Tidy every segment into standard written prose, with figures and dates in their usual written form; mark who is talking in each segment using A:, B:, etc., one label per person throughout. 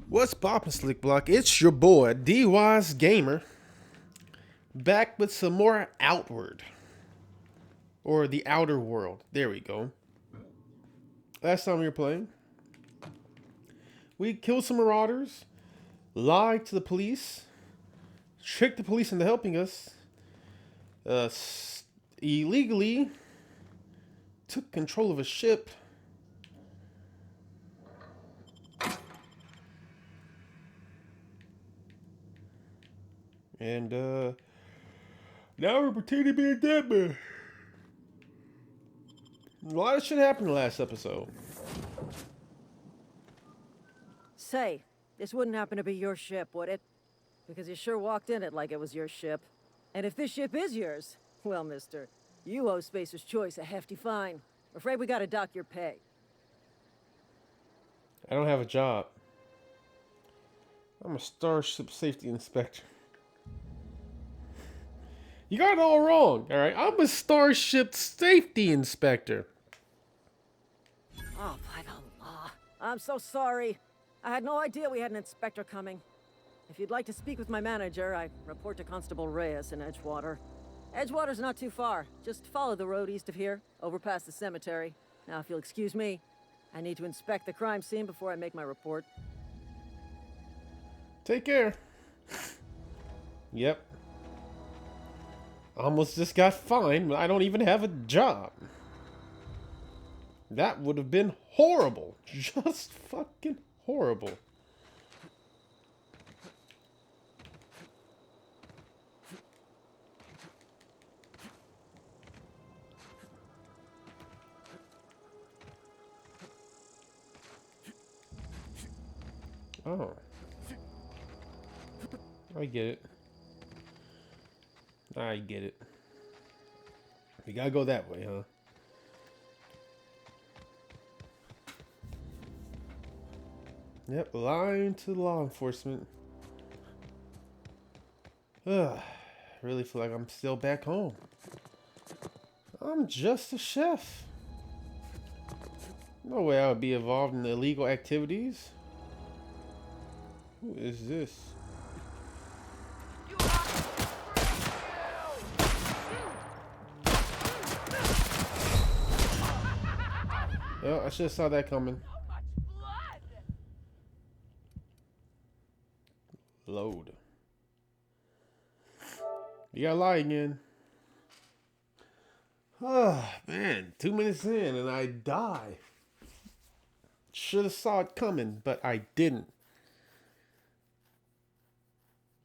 A: What's poppin', Slick Block? It's your boy, D.W.G Gamer, back with some more Outward. Or The Outer World. There we go. Last time we were playing, we killed some marauders, lied to the police, tricked the police into helping us, illegally took control of a ship, and now we're pretending to be a dead man. A lot of shit happened in the last episode.
B: Say, this wouldn't happen to be your ship, would it? Because you sure walked in it like it was your ship. And if this ship is yours, well, mister, you owe Spacer's Choice a hefty fine. Afraid we gotta dock your pay.
A: I don't have a job. I'm a starship safety inspector. You got it all wrong, alright? I'm a starship safety inspector.
B: Oh, by the law. I'm so sorry. I had no idea we had an inspector coming. If you'd like to speak with my manager, I report to Constable Reyes in Edgewater. Edgewater's not too far. Just follow the road east of here, over past the cemetery. Now, if you'll excuse me, I need to inspect the crime scene before I make my report.
A: Take care. Yep. Almost just got fined, but I don't even have a job. That would have been horrible. Just fucking horrible. Oh. I get it. I get it. You gotta go that way, huh? Yep, lying to law enforcement. Ugh, really feel like I'm still back home. I'm just a chef. No way I would be involved in illegal activities. Who is this? Oh, I should have saw that coming. Load. You gotta lie again. Oh, man. 2 minutes in and I die. Should have saw it coming, but I didn't.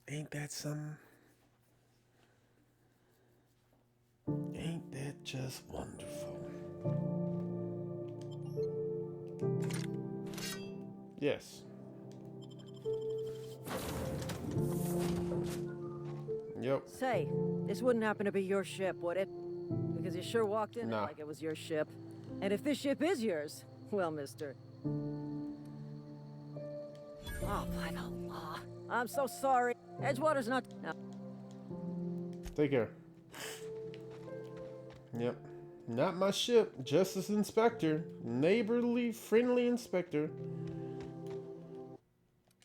A: Ain't that something? Ain't that just wonderful? Yes. Yep.
B: Say, this wouldn't happen to be your ship, would it? Because you sure walked in it like it was your ship. And if this ship is yours, well, mister. Oh, by the law. I'm so sorry. Edgewater's not... No.
A: Take care. Yep. Not my ship. Justice Inspector. Neighborly, friendly inspector.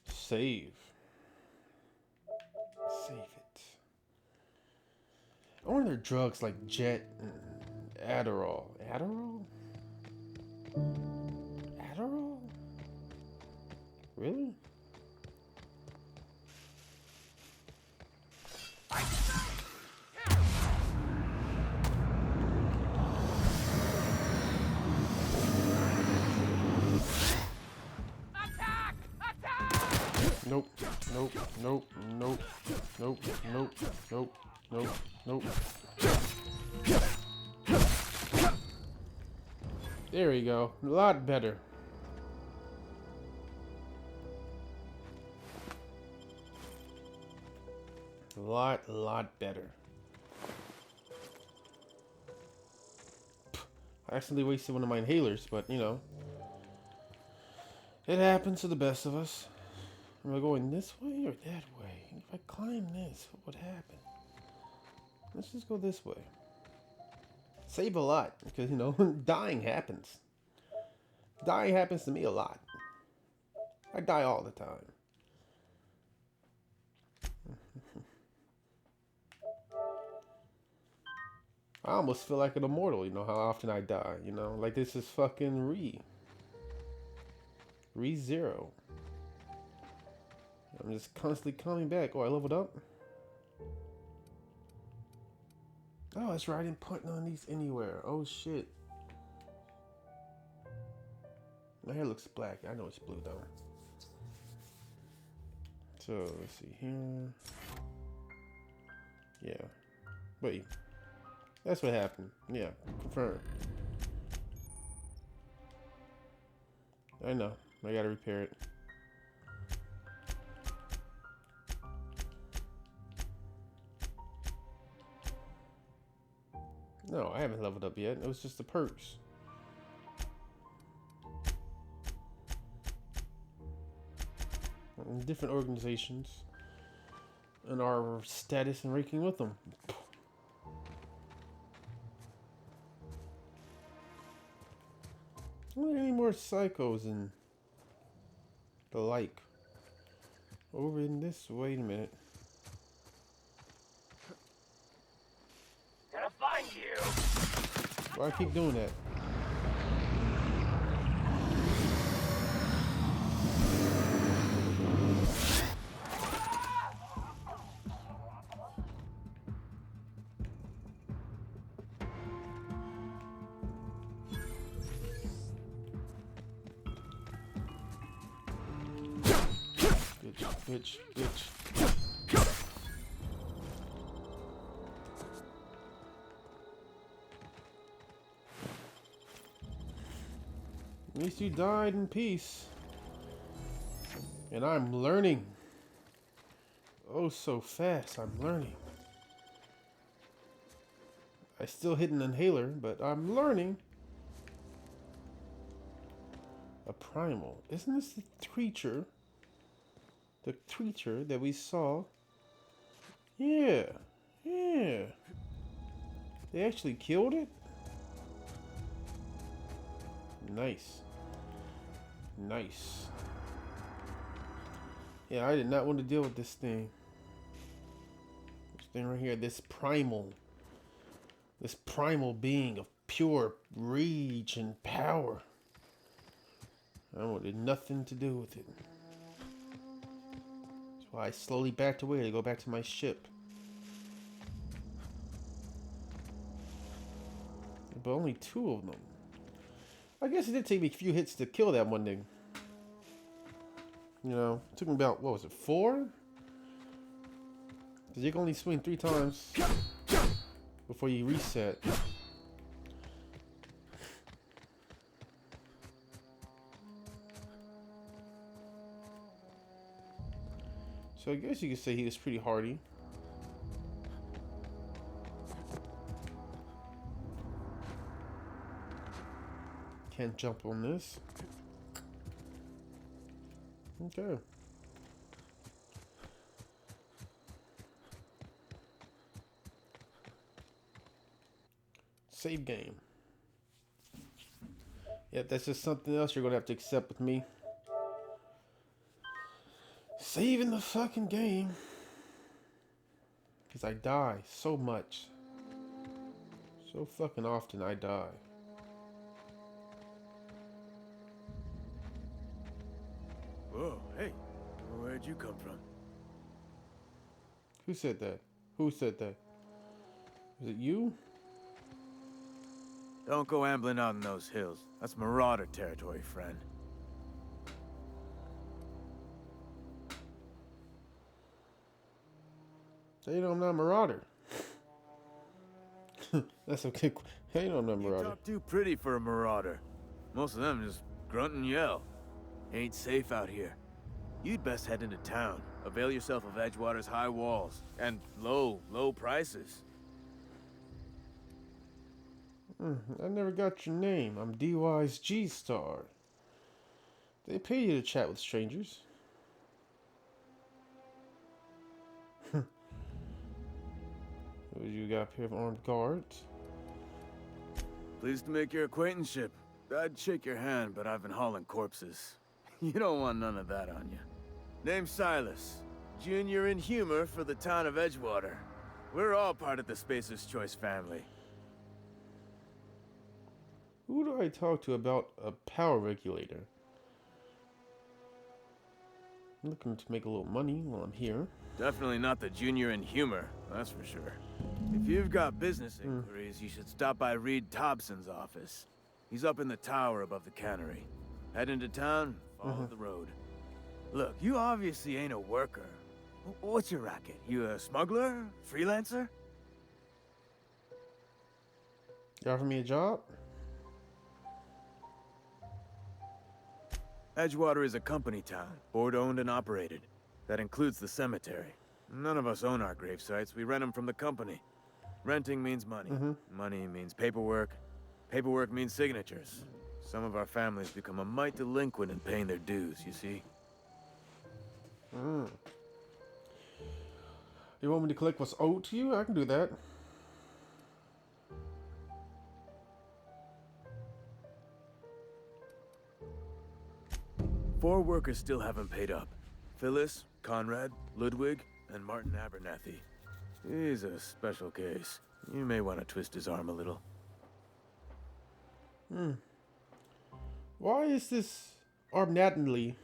A: Save. Save it. I wonder if drugs like Jet and Adderall. Adderall? Adderall? Really? Nope, nope, nope, nope, nope, nope, nope, nope, nope. There we go. A lot better. A lot better. I accidentally wasted one of my inhalers, but you know. It happens to the best of us. Am I going this way or that way? If I climb this, what would happen? Let's just go this way. Save a lot, because, you know, dying happens. Dying happens to me a lot. I die all the time. I almost feel like an immortal, you know, how often I die, you know? Like this is fucking Re-Zero. I'm just constantly coming back. Oh, I leveled up? Oh, that's right. I didn't put none of these anywhere. Oh, shit. My hair looks black. I know it's blue, though. So, let's see here. Yeah. Wait. That's what happened. Yeah. Confirm. I know. I gotta repair it. No, I haven't leveled up yet. It was just the perks. Different organizations and our status and ranking with them. Any more psychos and the like over in this? Wait a minute.
C: Gonna find you.
A: Why I keep doing that? Bitch. At least you died in peace. And I'm learning. Oh, so fast. I'm learning. I still hit an inhaler, but I'm learning. A primal. Isn't this the creature? The creature that we saw? Yeah. They actually killed it? Nice. Yeah, I did not want to deal with this thing. This thing right here, this primal being of pure rage and power. I wanted nothing to do with it. That's why I slowly backed away to go back to my ship. But only 2 of them. I guess it did take me a few hits to kill that one thing. You know, it took me about, what was it, 4? Because you can only swing 3 times before you reset. So I guess you could say he was pretty hardy. Can't jump on this. Okay. Save game. Yeah, that's just something else you're gonna have to accept with me. Saving the fucking game. Because I die so much. So fucking often I die.
D: Whoa, hey, where'd you come from?
A: Who said that? Who said that? Was it you?
D: Don't go ambling out in those hills. That's marauder territory, friend.
A: Hey, no, I'm not a marauder. That's okay. Hey, no, I'm not a
D: You
A: marauder.
D: talk too pretty for a marauder. Most of them just grunt and yell. Ain't safe out here. You'd best head into town. Avail yourself of Edgewater's high walls and low prices.
A: I never got your name. I'm D.W.G Star. They pay you to chat with strangers. What you got up here of armed guards?
D: Pleased to make your acquaintanceship. I'd shake your hand, but I've been hauling corpses. You don't want none of that on you. Name's Silas. Junior in humor for the town of Edgewater. We're all part of the Spacer's Choice family.
A: Who do I talk to about a power regulator? I'm looking to make a little money while I'm here.
D: Definitely not the junior in humor, that's for sure. If you've got business inquiries, you should stop by Reed Thompson's office. He's up in the tower above the cannery. Head into town, follow the road. Look, you obviously ain't a worker. What's your racket? You a smuggler? Freelancer?
A: You offer me a job?
D: Edgewater is a company town, board-owned and operated. That includes the cemetery. None of us own our grave sites. We rent them from the company. Renting means money. Money means paperwork. Paperwork means signatures. Some of our families become a mite delinquent in paying their dues, you see?
A: You want me to collect what's owed to you? I can do that.
D: Four workers still haven't paid up. Phyllis, Conrad, Ludwig, and Martin Abernathy. He's a special case. You may want to twist his arm a little.
A: Why is this Arbernately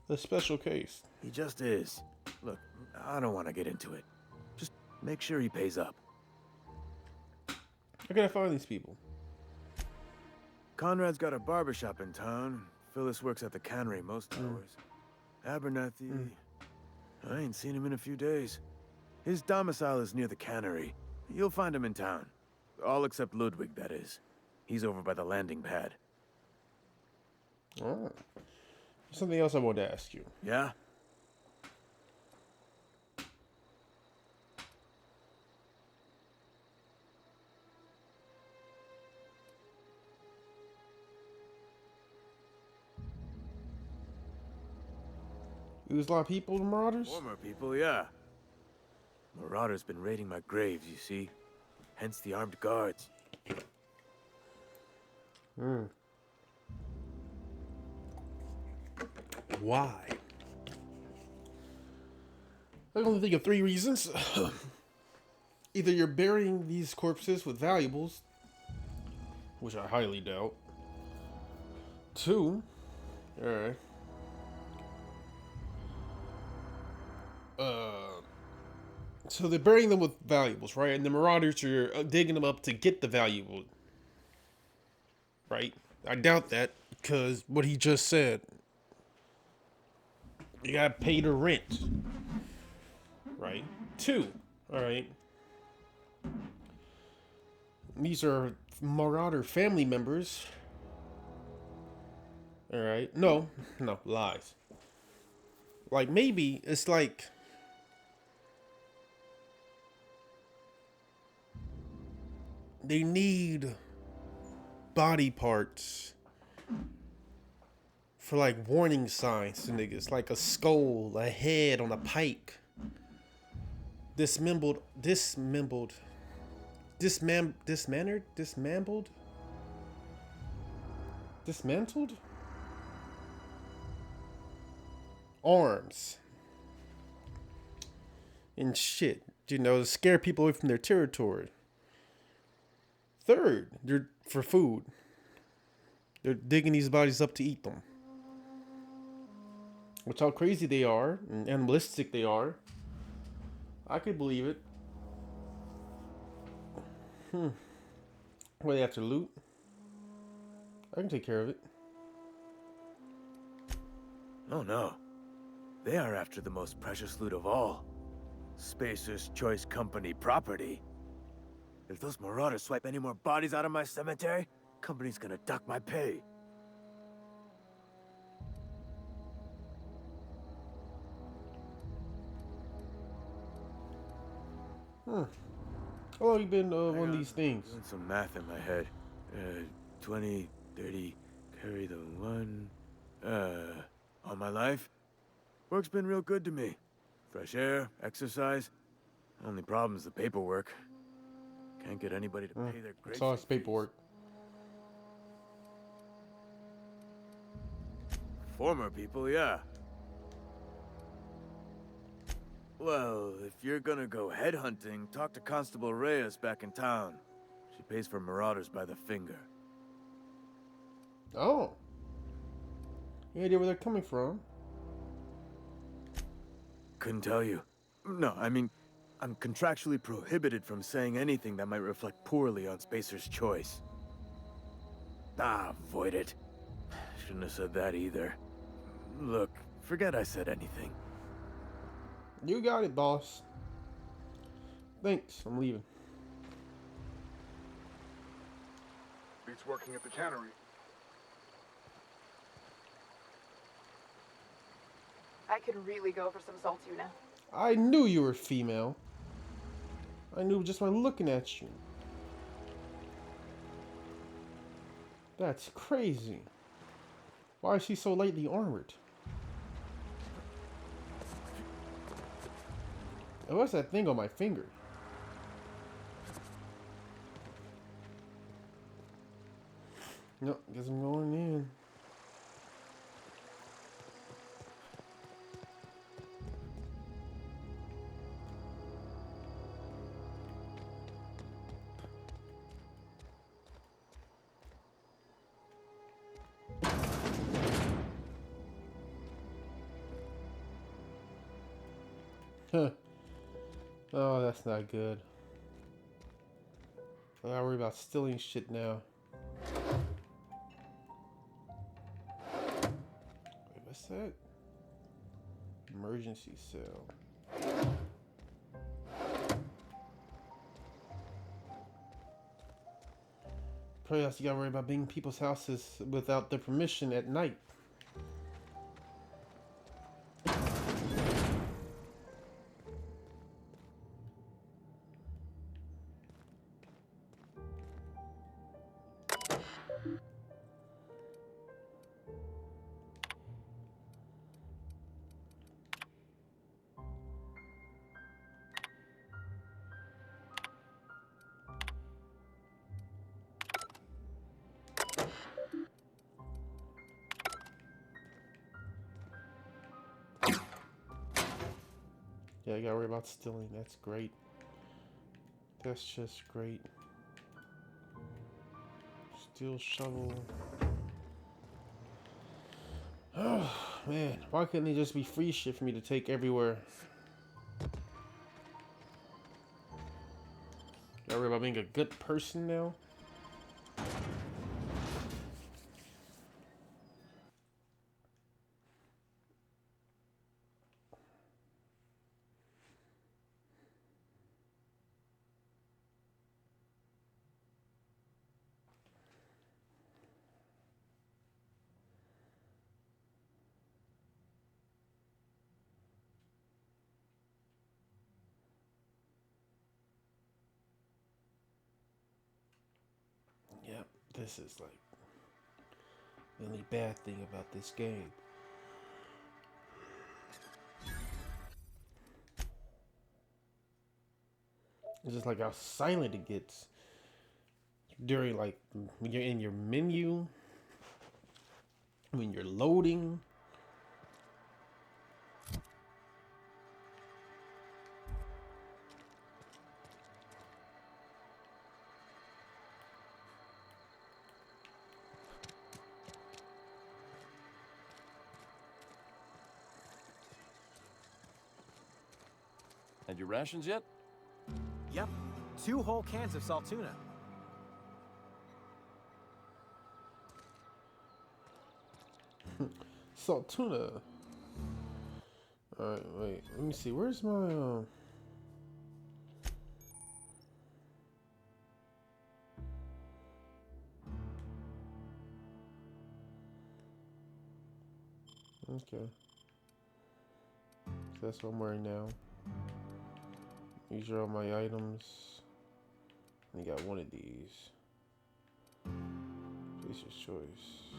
A: a special case?
D: He just is. Look, I don't want to get into it. Just make sure he pays up.
A: How can I find these people?
D: Conrad's got a barbershop in town. Phyllis works at the cannery most hours. Abernathy... I ain't seen him in a few days. His domicile is near the cannery. You'll find him in town. All except Ludwig, that is. He's over by the landing pad.
A: Oh. Something else I wanted to ask you.
D: Yeah?
A: You lose a lot of people, the Marauders?
D: Former people, yeah. Marauders been raiding my graves, you see. Hence the armed guards.
A: Why? I can only think of 3 reasons. Either you're burying these corpses with valuables, which I highly doubt. 2, alright. So they're burying them with valuables, right? And the Marauders are digging them up to get the valuable, right? I doubt that, because what he just said. You gotta pay the rent, right? 2, alright. These are Marauder family members. Alright. No, lies. Like, maybe it's like... they need body parts for like warning signs to niggas, like a skull, a head on a pike, dismembered, dismantled arms and shit, you know, to scare people away from their territory. 3rd, they're for food. They're digging these bodies up to eat them. Which, how crazy they are and animalistic they are, I could believe it. What, they have to loot? I can take care of it.
D: Oh no. They are after the most precious loot of all. Spacer's Choice Company property. If those Marauders swipe any more bodies out of my cemetery, company's gonna dock my pay.
A: How long you been one of these things?
D: Doing some math in my head. 20, 30, carry the 1. All my life? Work's been real good to me. Fresh air, exercise. Only problem's the paperwork. Can't get anybody to pay their grave.
A: It's all his paperwork.
D: former people, yeah. Well, if you're gonna go headhunting, talk to Constable Reyes back in town. She pays for marauders by the finger.
A: Oh. Any idea where they're coming from?
D: Couldn't tell you. No, I mean, I'm contractually prohibited from saying anything that might reflect poorly on Spacer's choice. Ah, avoid it. Shouldn't have said that either. Look, forget I said anything.
A: You got it, boss. Thanks, I'm leaving.
C: Beats working at the cannery.
E: I could really go for some salt tuna.
A: I knew you were female. I knew just by looking at you. That's crazy. Why is she so lightly armored? And what's that thing on my finger? No, guess I'm going in. Huh. Oh, that's not good. I gotta worry about stealing shit now. Wait, what's that? Emergency cell. Probably also gotta worry about being in people's houses without their permission at night. Yeah, I gotta worry about stealing. That's great. That's just great. Steel shovel. Oh, man. Why couldn't they just be free shit for me to take everywhere? Gotta worry about being a good person now? Yep, this is like the only bad thing about this game. It's just like how silent it gets during, like, when you're in your menu, when you're loading.
F: Had your rations yet?
G: Yep. 2 whole cans of salt tuna.
A: Salt tuna. Alright, wait. Let me see. Where's my, Okay. So that's what I'm wearing now. These are all my items. I got one of these. Placer's choice.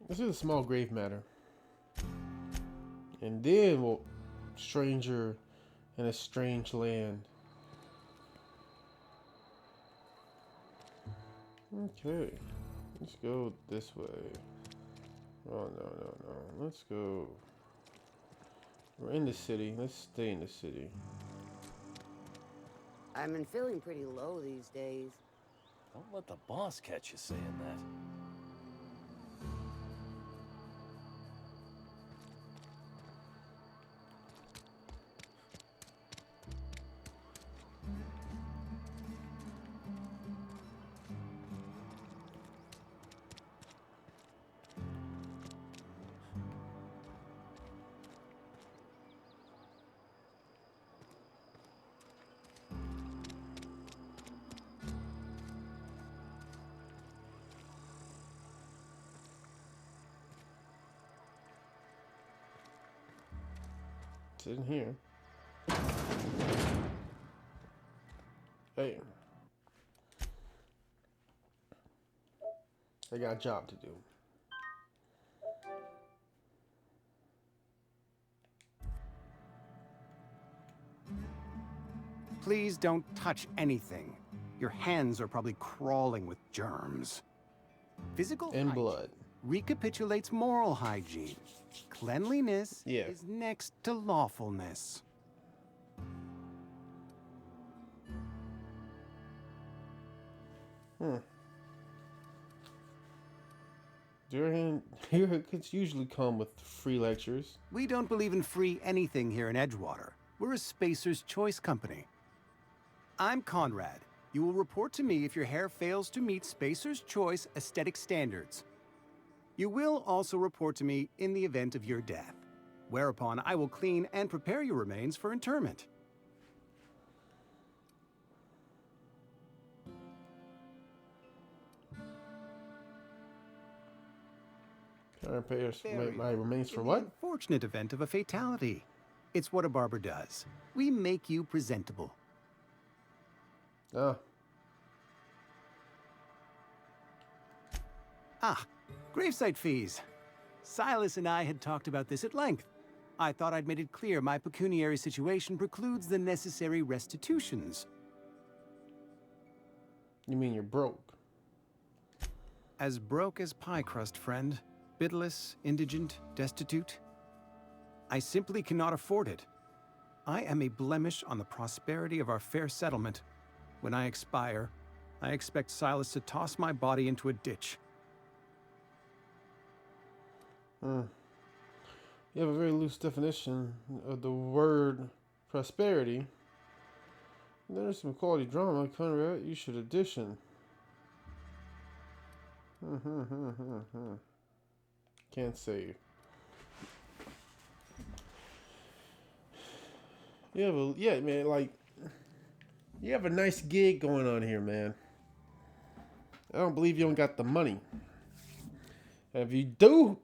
A: This is a small grave matter. And then, well, stranger in a strange land. Okay. Let's go this way. Oh, no. Let's go. We're in the city. Let's stay in the city.
H: I've been feeling pretty low these days.
F: Don't let the boss catch you saying that.
A: It's in here. Hey. I got a job to do.
I: Please don't touch anything. Your hands are probably crawling with germs. Physical
A: And
I: hygiene
A: blood.
I: recapitulates moral hygiene. Cleanliness
A: Yeah.
I: is next to lawfulness.
A: Your haircuts usually come with free lectures.
I: We don't believe in free anything here in Edgewater. We're a Spacer's Choice company. I'm Conrad. You will report to me if your hair fails to meet Spacer's Choice aesthetic standards. You will also report to me in the event of your death, whereupon I will clean and prepare your remains for interment.
A: Can I repair
I: Very
A: my remains for
I: In
A: what?
I: the unfortunate event of a fatality. It's what a barber does. We make you presentable.
A: Oh.
I: Ah, gravesite fees. Silas and I had talked about this at length. I thought I'd made it clear my pecuniary situation precludes the necessary restitutions.
A: You mean you're broke?
I: As broke as pie crust, friend. Bidless, indigent, destitute. I simply cannot afford it. I am a blemish on the prosperity of our fair settlement. When I expire, I expect Silas to toss my body into a ditch.
A: You have a very loose definition of the word prosperity. There's some quality drama, Conrad. You should audition. Can't save. Yeah, man, like, you have a nice gig going on here, man. I don't believe you don't got the money. And if you don't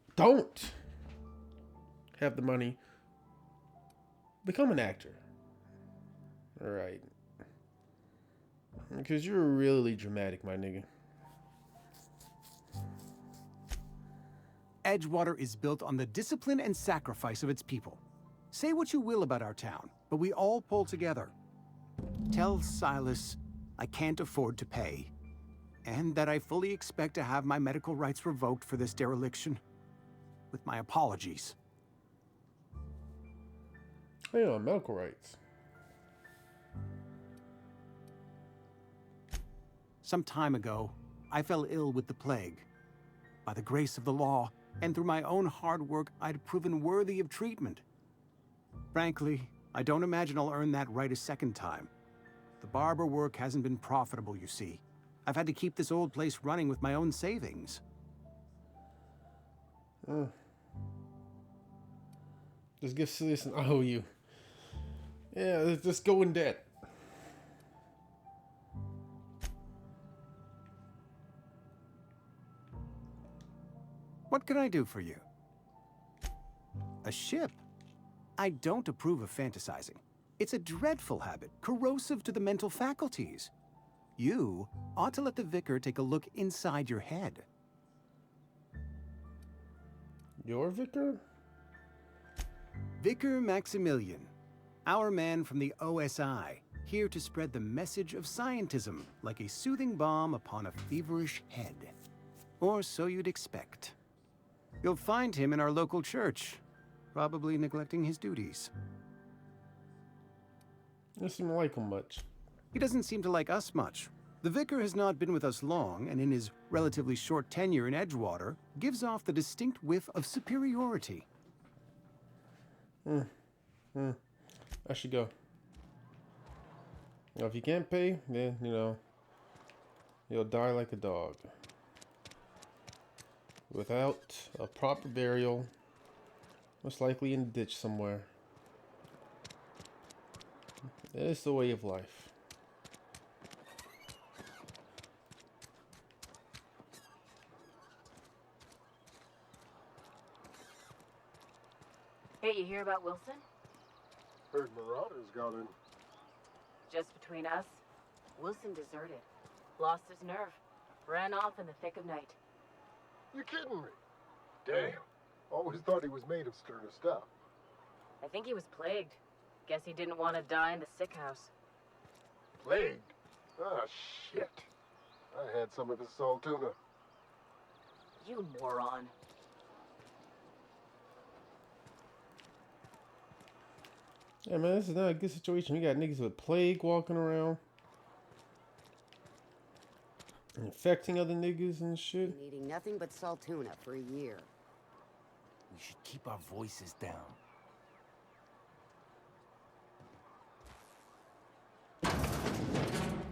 A: have the money, become an actor. All right. Because you're really dramatic, my nigga.
I: Edgewater is built on the discipline and sacrifice of its people. Say what you will about our town, but we all pull together. Tell Silas I can't afford to pay, and that I fully expect to have my medical rights revoked for this dereliction. With my apologies.
A: Hey, on medical rights.
I: Some time ago, I fell ill with the plague. By the grace of the law, and through my own hard work, I'd proven worthy of treatment. Frankly, I don't imagine I'll earn that right a second time. The barber work hasn't been profitable, you see. I've had to keep this old place running with my own savings.
A: Just give Silas an I owe you. Yeah, let's just go in debt.
I: What can I do for you? A ship? I don't approve of fantasizing. It's a dreadful habit, corrosive to the mental faculties. You ought to let the vicar take a look inside your head.
A: Your vicar?
I: Vicar Maximilian, our man from the OSI, here to spread the message of scientism like a soothing balm upon a feverish head. Or so you'd expect. You'll find him in our local church, probably neglecting his duties.
A: Doesn't like him much.
I: He doesn't seem to like us much. The vicar has not been with us long, and in his relatively short tenure in Edgewater, gives off the distinct whiff of superiority.
A: I should go. Now, if you can't pay, then, you know, you'll die like a dog. Without a proper burial, most likely in a ditch somewhere. It's the way of life.
J: Hey, you hear about Wilson?
C: Heard Marauders got in.
J: Just between us, Wilson deserted. Lost his nerve. Ran off in the thick of night.
C: You kidding me? Damn. Always thought he was made of sterner stuff.
J: I think he was plagued. Guess he didn't want to die in the sick house.
C: Plagued? Ah, shit. I had some of his salt tuna.
J: You moron.
A: Yeah, man, this is not a good situation. We got niggas with plague walking around. Infecting other niggas and shit.
H: Been eating nothing but salt tuna for a year.
F: We should keep our voices down.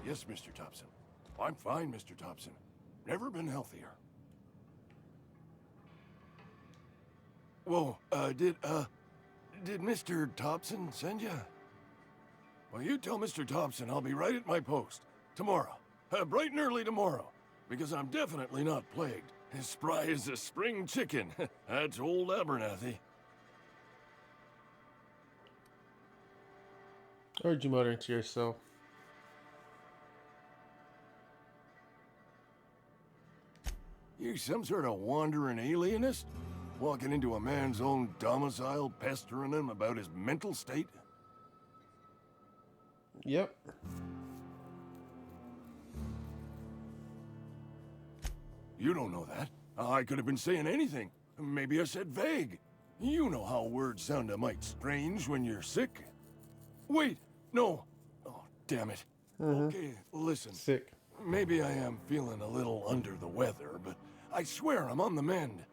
K: Yes, Mr. Thompson. I'm fine, Mr. Thompson. Never been healthier. Whoa, did Mr. Thompson send you? Well, you tell Mr. Thompson I'll be right at my post. Tomorrow. Bright and early tomorrow. Because I'm definitely not plagued. As spry as a spring chicken. That's old Abernathy.
A: I heard you muttering to yourself.
K: You some sort of wandering alienist? Walking into a man's own domicile, pestering him about his mental state?
A: Yep.
K: You don't know that. I could have been saying anything. Maybe I said vague. You know how words sound a mite strange when you're sick. Wait, no. Oh, damn it. Okay, listen.
A: Sick.
K: Maybe I am feeling a little under the weather, but I swear I'm on the mend.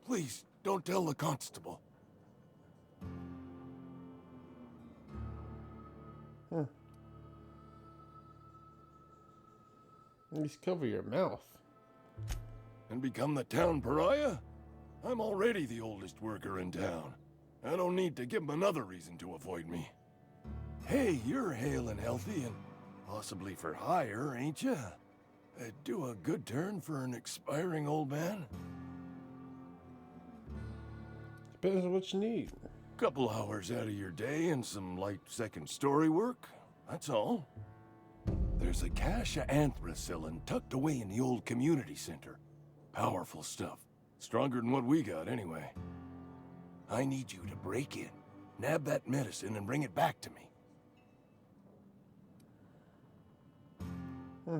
K: Please, don't tell the constable.
A: At least cover your mouth.
K: And become the town pariah? I'm already the oldest worker in town. I don't need to give him another reason to avoid me. Hey, you're hale and healthy and possibly for hire, ain't ya? Do a good turn for an expiring old man?
A: Depends on what you need.
K: Couple hours out of your day and some light second story work, that's all. There's a cache of anthracillin tucked away in the old community center. Powerful stuff. Stronger than what we got, anyway. I need you to break in, nab that medicine, and bring it back to me.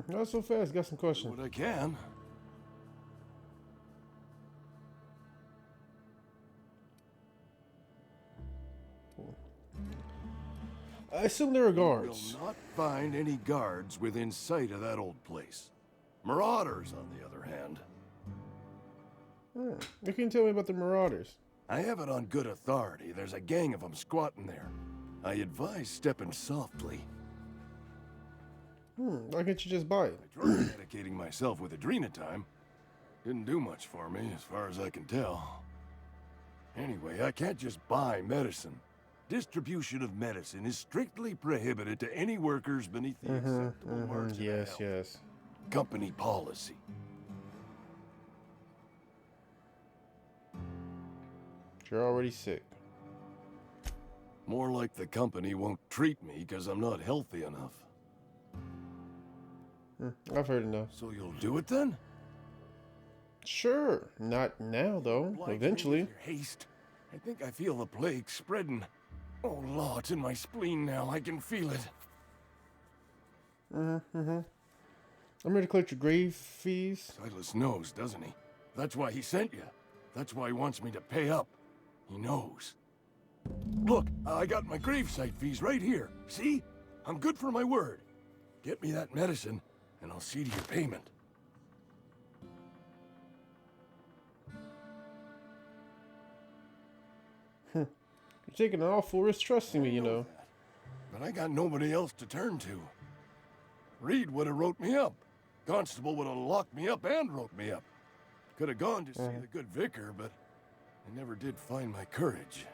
A: Not so fast. Got some questions.
K: Do what I can.
A: I assume there are guards.
K: You will not find any guards within sight of that old place. Marauders, on the other hand.
A: You can tell me about the Marauders.
K: I have it on good authority. There's a gang of them squatting there. I advise stepping softly.
A: Why can't you just buy it?
K: I tried medicating myself with adrenatime. Didn't do much for me, as far as I can tell. Anyway, I can't just buy medicine. Distribution of medicine is strictly prohibited to any workers beneath the acceptable margin
A: Yes,
K: of health.
A: yes.
K: Company policy.
A: You're already sick.
K: More like the company won't treat me because I'm not healthy enough.
A: I've heard enough.
K: So you'll do it then?
A: Sure. Not now, though.
K: Oblige me
A: Eventually.
K: with your haste. I think I feel the plague spreading. Oh, Law, it's in my spleen now. I can feel it.
A: I'm ready to collect your grave fees.
K: Silas knows, doesn't he? That's why he sent you. That's why he wants me to pay up. He knows. Look, I got my gravesite fees right here. See? I'm good for my word. Get me that medicine, and I'll see to your payment.
A: You're taking an awful risk trusting me, you know.
K: But I got nobody else to turn to. Reed would have wrote me up. Constable would have locked me up and wrote me up. Could have gone to see the good vicar, but I never did find my courage.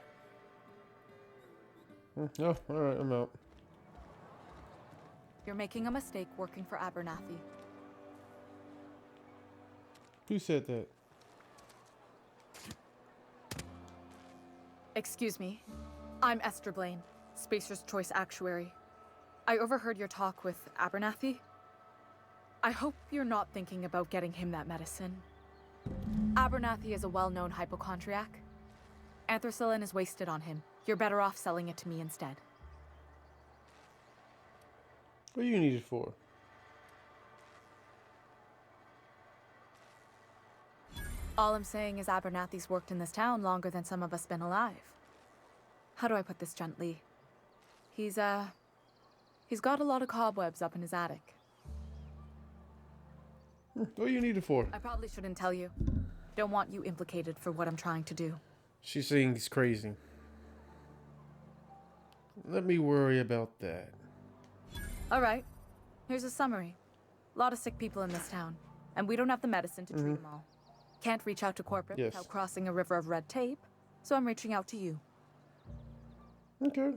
A: Oh, alright, I'm out.
E: You're making a mistake working for Abernathy.
A: Who said that?
E: Excuse me. I'm Esther Blaine, Spacer's Choice Actuary. I overheard your talk with Abernathy. I hope you're not thinking about getting him that medicine. Abernathy is a well-known hypochondriac. Anthracillin is wasted on him. You're better off selling it to me instead.
A: What do you need it for?
E: All I'm saying is Abernathy's worked in this town longer than some of us been alive. How do I put this gently? He's got a lot of cobwebs up in his attic.
A: What do you need it for?
E: I probably shouldn't tell you. Don't want you implicated for what I'm trying to do.
A: She's saying he's crazy. Let me worry about that.
E: All right. Here's a summary. A lot of sick people in this town, and we don't have the medicine to treat them all. Can't reach out to corporate without crossing a river of red tape, so I'm reaching out to you.
A: Okay.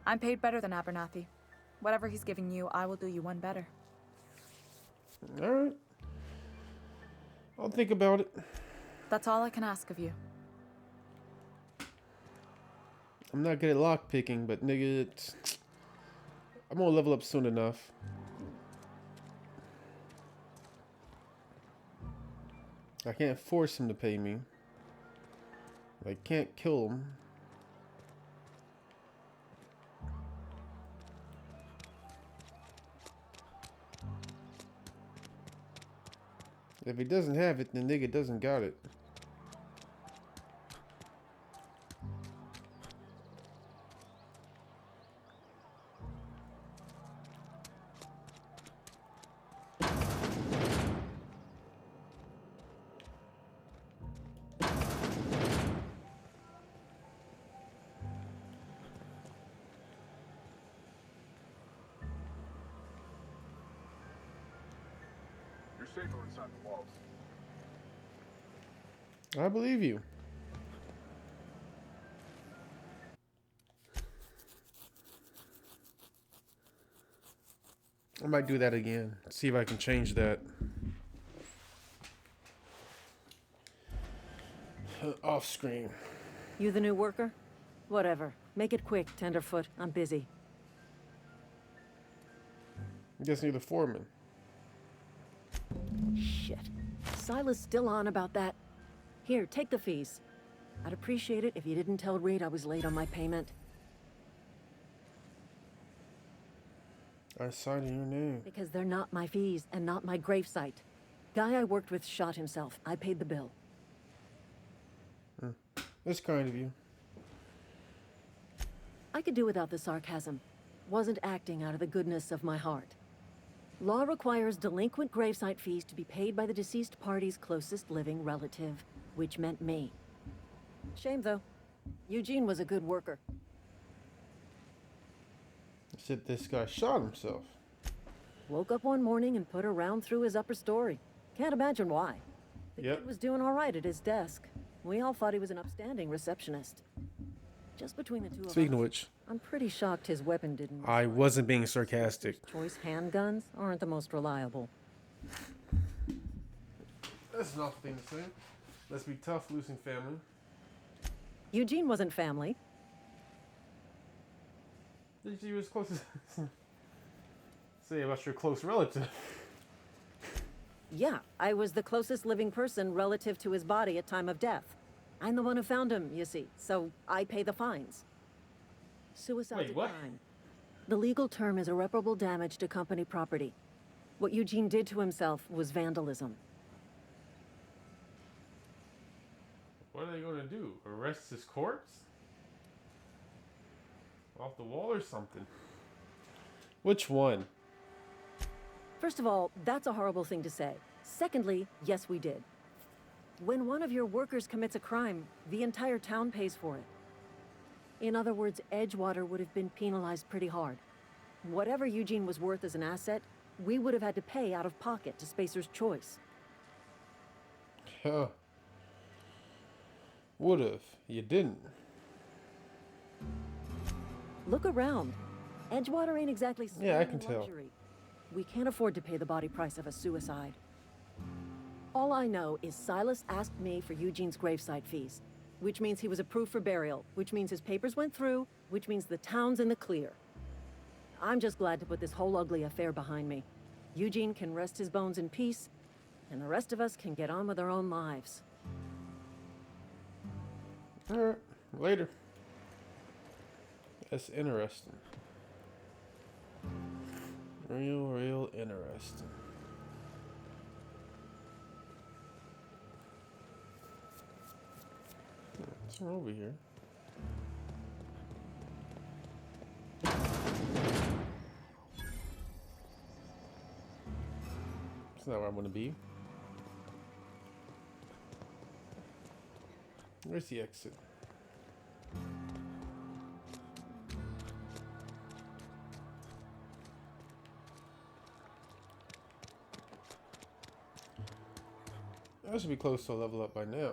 E: I'm paid better than Abernathy. Whatever he's giving you, I will do you one better.
A: Alright. I'll think about it.
E: That's all I can ask of you.
A: I'm not good at lock picking, but nigga, I'm gonna level up soon enough. I can't force him to pay me. I can't kill him. If he doesn't have it, then nigga doesn't got it.
C: You're safer inside the walls.
A: I believe you. I might do that again. See if I can change that. Off screen.
B: You the new worker? Whatever. Make it quick, Tenderfoot. I'm busy.
A: I guess you're the foreman.
B: Shit. Silas still on about that. Here, take the fees. I'd appreciate it if you didn't tell Reed I was late on my payment.
A: I signed in your name.
B: Because they're not my fees and not my gravesite. Guy I worked with shot himself. I paid the bill.
A: That's kind of you.
B: I could do without the sarcasm. Wasn't acting out of the goodness of my heart. Law requires delinquent gravesite fees to be paid by the deceased party's closest living relative, which meant me. Shame, though. Eugene was a good worker.
A: He said this guy shot himself.
B: Woke up one morning and put a round through his upper story. Can't imagine why. The kid was doing all right at his desk. We all thought he was an upstanding receptionist. Just between the two of us.
A: Speaking of which,
B: I'm pretty shocked his weapon didn't.
A: I wasn't being sarcastic.
B: Choice handguns aren't the most reliable.
A: That's not the thing to say. Let's be tough, losing family.
B: Eugene wasn't family.
A: Did you was close to say about your close relative?
B: Yeah, I was the closest living person relative to his body at time of death. I'm the one who found him, you see, so I pay the fines. Suicide's a crime. The legal term is irreparable damage to company property. What Eugene did to himself was vandalism.
A: What are they going to do? Arrest his corpse? Off the wall or something? Which one?
B: First of all, that's a horrible thing to say. Secondly, yes, we did. When one of your workers commits a crime, the entire town pays for it. In other words, Edgewater would have been penalized pretty hard. Whatever Eugene was worth as an asset, we would have had to pay out of pocket to Spacer's Choice.
A: Huh. Would've. You didn't.
B: Look around. Edgewater ain't exactly
A: Yeah, I can tell.
B: luxury. We can't afford to pay the body price of a suicide. All I know is Silas asked me for Eugene's gravesite fees, which means he was approved for burial, which means his papers went through, which means the town's in the clear. I'm just glad to put this whole ugly affair behind me. Eugene can rest his bones in peace, and the rest of us can get on with our own lives.
A: Alright, later. That's interesting. Real interesting. What's over here? That's not where I want to be. Where's the exit? I should be close to a level up by now.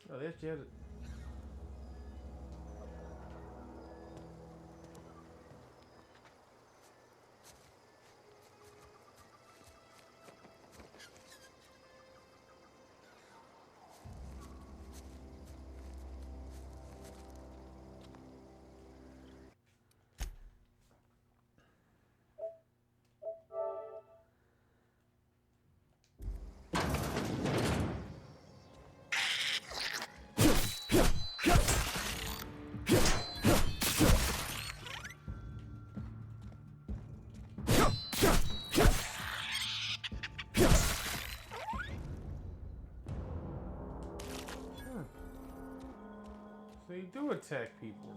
A: Oh, they actually had it. They do attack people.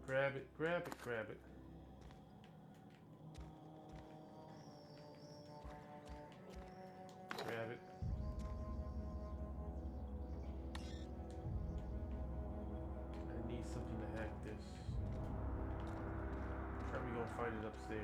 A: Grab it, grab it, grab it. Grab it. upstairs.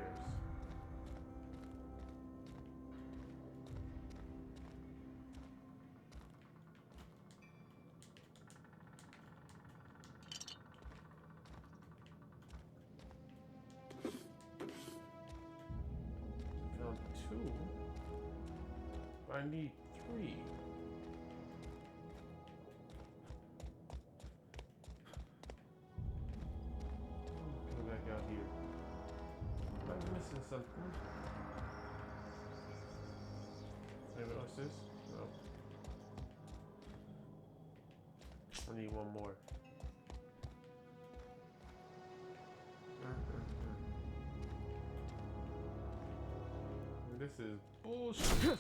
A: Found 2. I need 3. Go back out here. Am I missing something? Wait, what's this? No. I need one more. This is bullshit.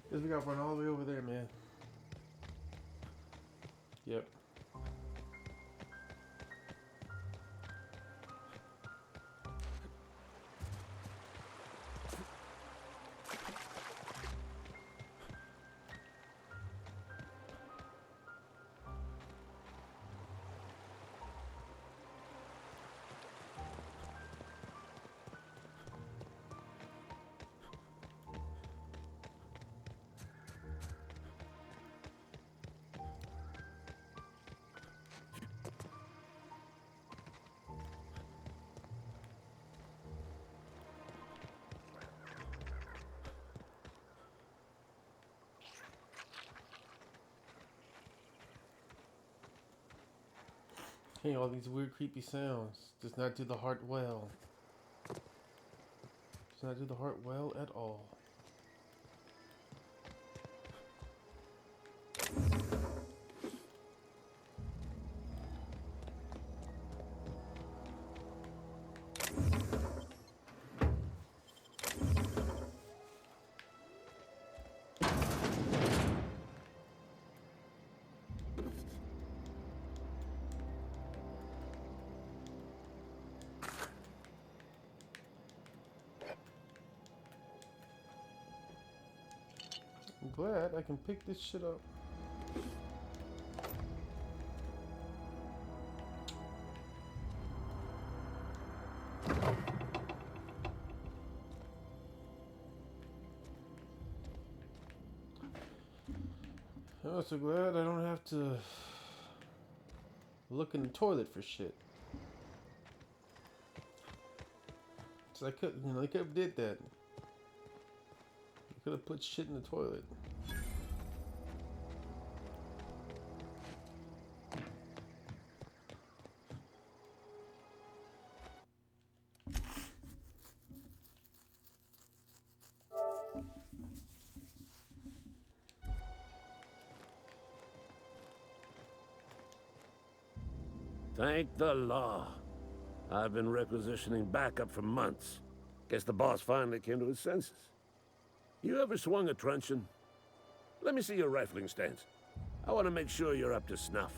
A: Guess we gotta run all the way over there, man. Yep. Hey, all these weird, creepy sounds. Does not do the heart well. Does not do the heart well at all. I'm glad I can pick this shit up. I'm so glad I don't have to look in the toilet for shit. So I could, I could have did that. I could have put shit in the toilet.
L: Thank the law. I've been requisitioning backup for months. Guess the boss finally came to his senses. You ever swung a truncheon? Let me see your rifling stance. I want to make sure you're up to snuff.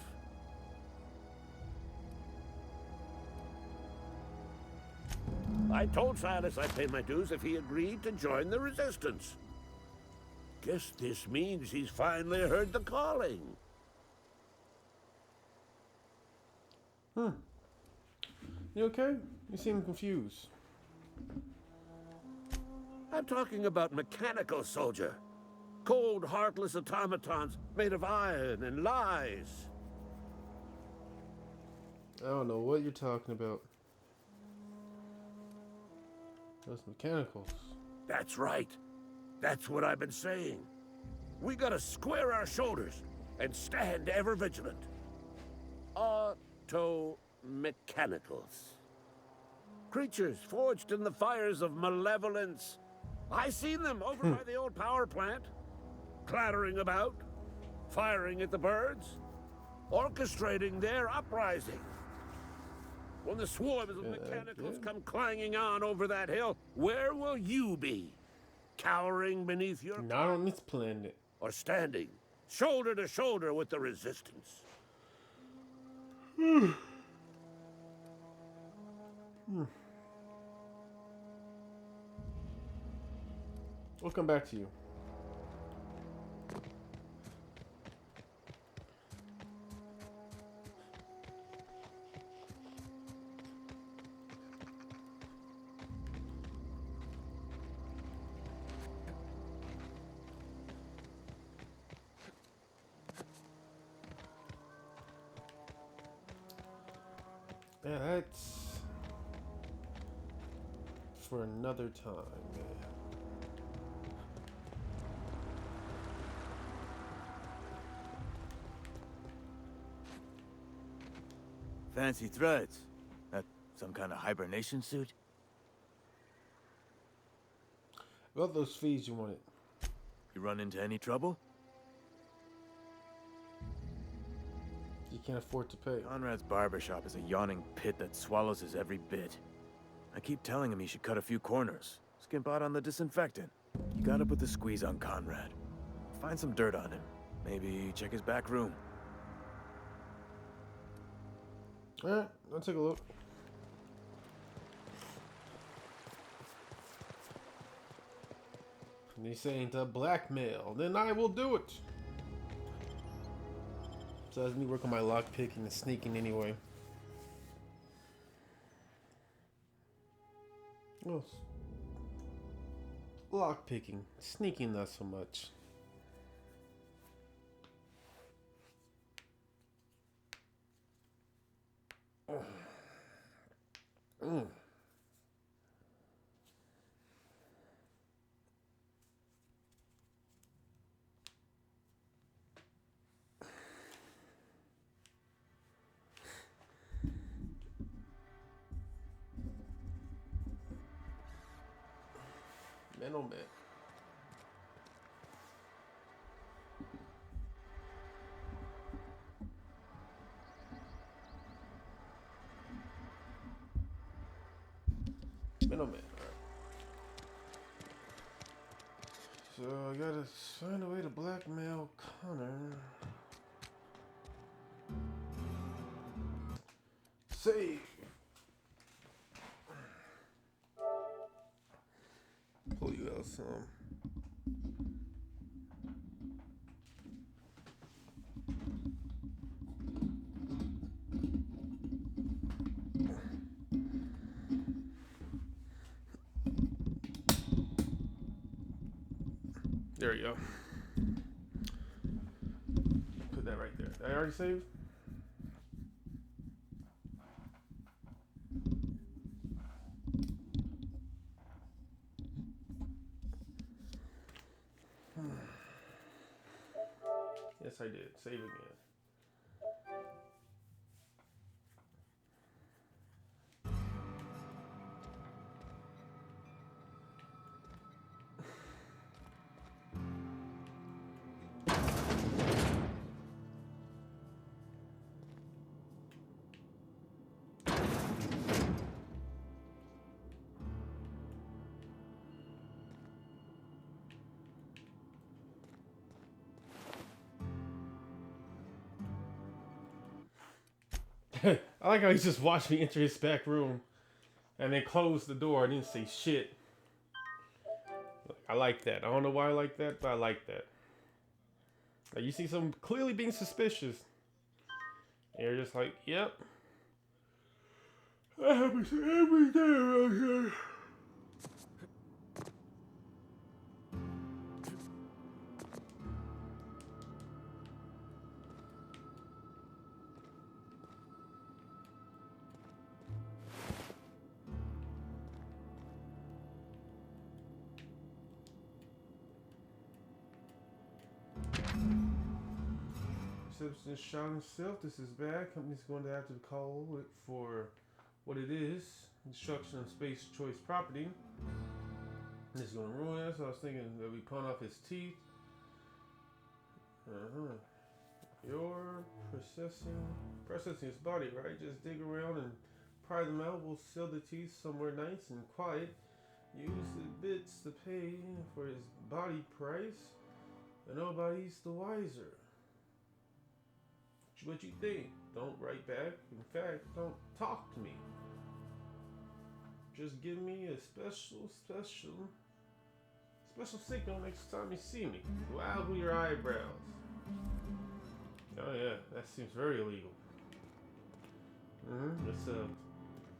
L: I told Silas I'd pay my dues if he agreed to join the resistance. Guess this means he's finally heard the calling.
A: You okay? You seem confused.
L: I'm talking about mechanical soldier. Cold, heartless automatons made of iron and lies.
A: I don't know what you're talking about. Those mechanicals.
L: That's right. That's what I've been saying. We gotta square our shoulders and stand ever vigilant. proto-mechanicals. Creatures forged in the fires of malevolence. I seen them over by the old power plant, clattering about, firing at the birds, orchestrating their uprising. When the swarms of mechanicals come clanging on over that hill, where will you be? Cowering beneath your...
A: Not on this planet.
L: Or standing, shoulder to shoulder with the resistance?
A: We'll come back to you. Yeah, that's for another time, man.
D: Fancy threads. That some kind of hibernation suit?
A: About those fees you wanted.
D: You run into any trouble?
A: You can't afford to pay.
D: Conrad's barbershop is a yawning pit that swallows his every bit. I keep telling him he should cut a few corners. Skimp out on the disinfectant. You gotta put the squeeze on Conrad. Find some dirt on him. Maybe check his back room.
A: Alright, I'll take a look. And he's saying to blackmail, then I will do it. So that's me work on my lock picking and sneaking anyway. Oh, lock picking, sneaking not so much. Man, oh man. Man, oh man. So I gotta find a way to blackmail Connor. Save. Pull you out some. There you go. Put that right there. Did I already save? Yes, I did. Save again. I like how he just watched me enter his back room and then close the door and didn't say shit. I like that. I don't know why I like that, but I like that. Like, you see someone clearly being suspicious. And you're just like, yep. That happens every day around here. receptionist shot himself. This is bad. Company's going to have to call it for what it is. Destruction of space choice property. This is going to ruin us. I was thinking that we pawn off his teeth. You're processing his body, right? Just dig around and pry them out. We'll sell the teeth somewhere nice and quiet. Use the bits to pay for his body price. And nobody's the wiser. What you think? Don't write back. In fact, don't talk to me. Just give me a special signal next time you see me. Waggle your eyebrows. Oh yeah, that seems very illegal. It's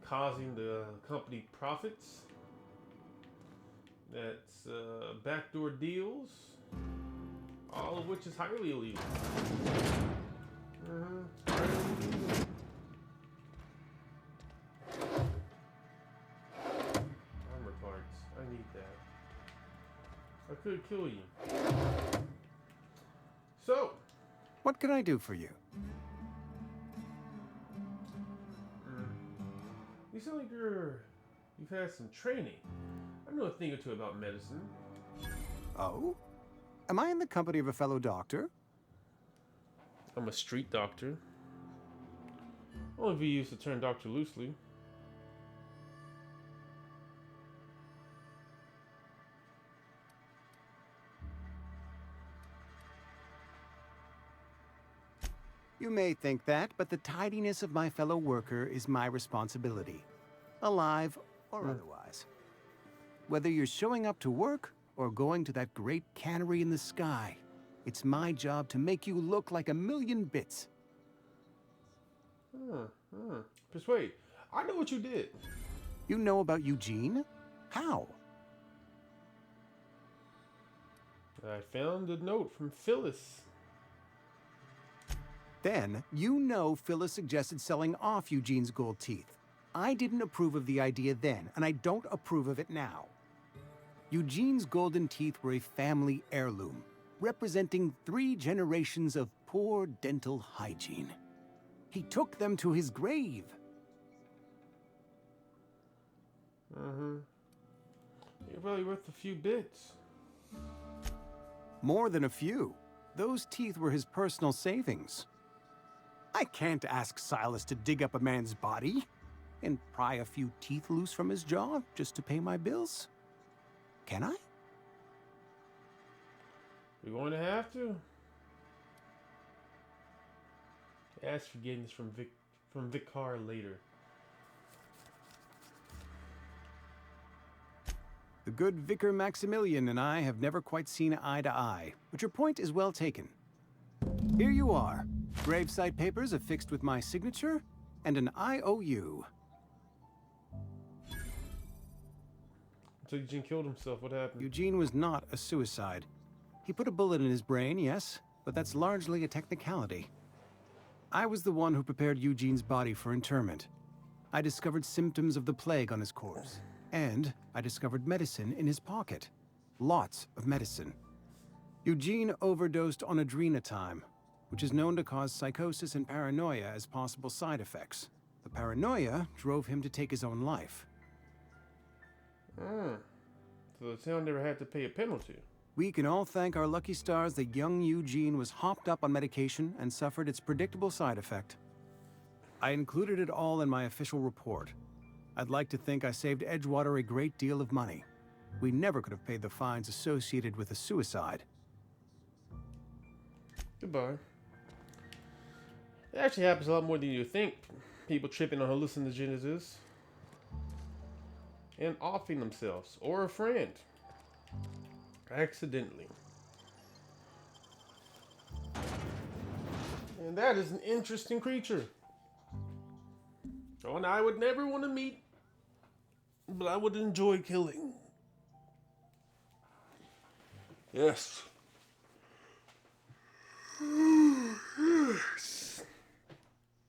A: causing the company profits. That's backdoor deals, all of which is highly illegal. Armor parts. I need that. I could kill you. So,
I: what can I do for you?
A: You sound like you've had some training. I know a thing or two about medicine.
I: Oh? Am I in the company of a fellow doctor?
A: I'm a street doctor. Only if you use the term doctor loosely.
I: You may think that, but the tidiness of my fellow worker is my responsibility. Alive or otherwise. Whether you're showing up to work or going to that great cannery in the sky, it's my job to make you look like a million bits.
A: Persuade. I know what you did.
I: You know about Eugene? How?
A: I found a note from Phyllis.
I: Then, you know Phyllis suggested selling off Eugene's gold teeth. I didn't approve of the idea then, and I don't approve of it now. Eugene's golden teeth were a family heirloom, representing 3 generations of poor dental hygiene. He took them to his grave.
A: You're probably worth a few bits.
I: More than a few. Those teeth were his personal savings. I can't ask Silas to dig up a man's body and pry a few teeth loose from his jaw just to pay my bills. Can I?
A: You're going to have to. Ask forgiveness from Vicar later.
I: The good Vicar Maximilian and I have never quite seen eye to eye, but your point is well taken. Here you are. Gravesite papers affixed with my signature and an IOU.
A: So Eugene killed himself. What happened?
I: Eugene was not a suicide. He put a bullet in his brain, yes, but that's largely a technicality. I was the one who prepared Eugene's body for interment. I discovered symptoms of the plague on his corpse, and I discovered medicine in his pocket. Lots of medicine. Eugene overdosed on adrenatime, which is known to cause psychosis and paranoia as possible side effects. The paranoia drove him to take his own life.
A: So the town never had to pay a penalty.
I: We can all thank our lucky stars that young Eugene was hopped up on medication and suffered its predictable side effect. I included it all in my official report. I'd like to think I saved Edgewater a great deal of money. We never could have paid the fines associated with a suicide.
A: Goodbye. It actually happens a lot more than you think. People tripping on hallucinogens and offing themselves or a friend accidentally. And that is an interesting creature. One I would never want to meet, but I would enjoy killing. Yes. Yes.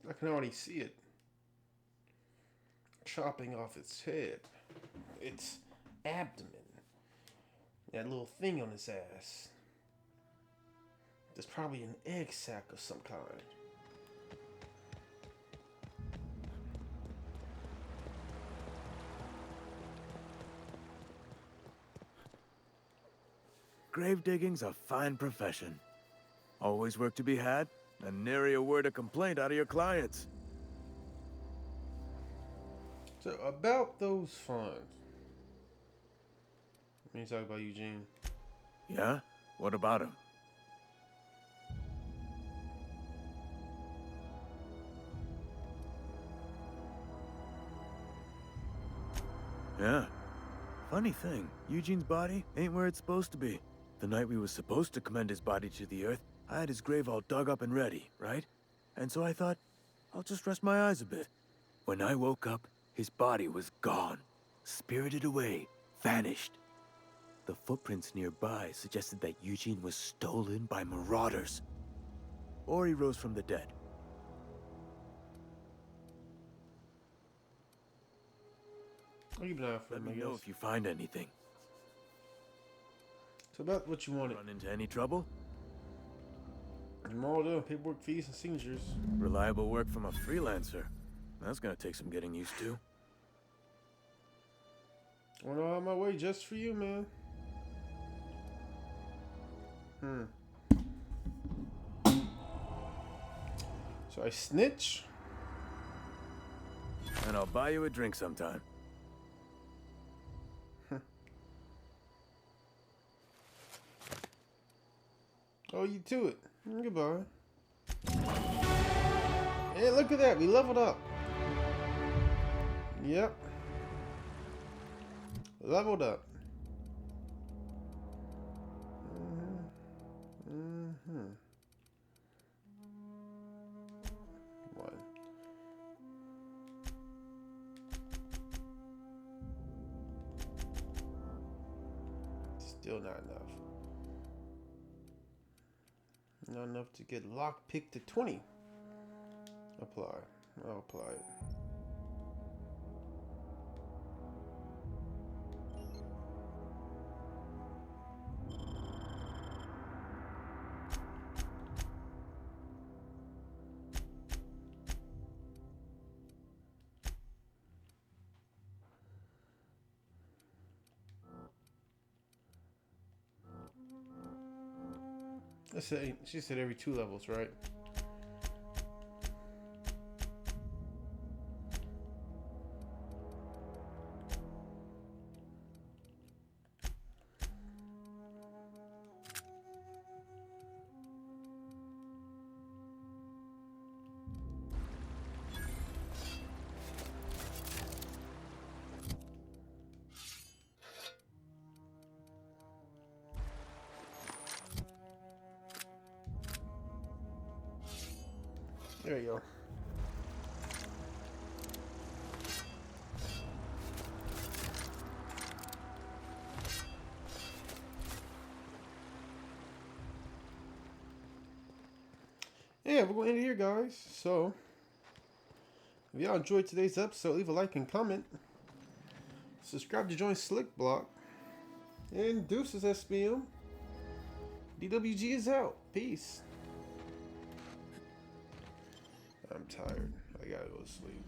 A: I can already see it. Chopping off its head. Its abdomen. That little thing on its ass. There's probably an egg sac of some kind.
D: Grave digging's a fine profession. Always work to be had, and nary a word of complaint out of your clients.
A: So, about those funds. Let me talk about Eugene.
D: Yeah? What about him? Yeah. Funny thing, Eugene's body ain't where it's supposed to be. The night we was supposed to commend his body to the earth, I had his grave all dug up and ready, right? And so I thought, I'll just rest my eyes a bit. When I woke up, his body was gone. Spirited away. Vanished. The footprints nearby suggested that Eugene was stolen by marauders. Or he rose from the dead.
A: Keep an eye out for
D: Let
A: him,
D: me
A: I
D: know
A: guess.
D: if you find anything.
A: So about what you wanted.
D: Run into any trouble?
A: All the paperwork, fees, and signatures.
D: Reliable work from a freelancer. That's gonna take some getting used to.
A: Went all my way just for you, man. So I snitch.
D: And I'll buy you a drink sometime.
A: Oh, you to it. Goodbye. Hey, look at that. We leveled up. Yep. Leveled up. One. Still not enough. Not enough to get lockpick to 20. Apply. I'll apply it. She said every 2 levels, right? There you go. Yeah, we're going to end it here, guys. So, if y'all enjoyed today's episode, leave a like and comment. Subscribe to join Slick Block. And deuces, SBM. D.W.G is out. Peace. I'm tired. I gotta go to sleep.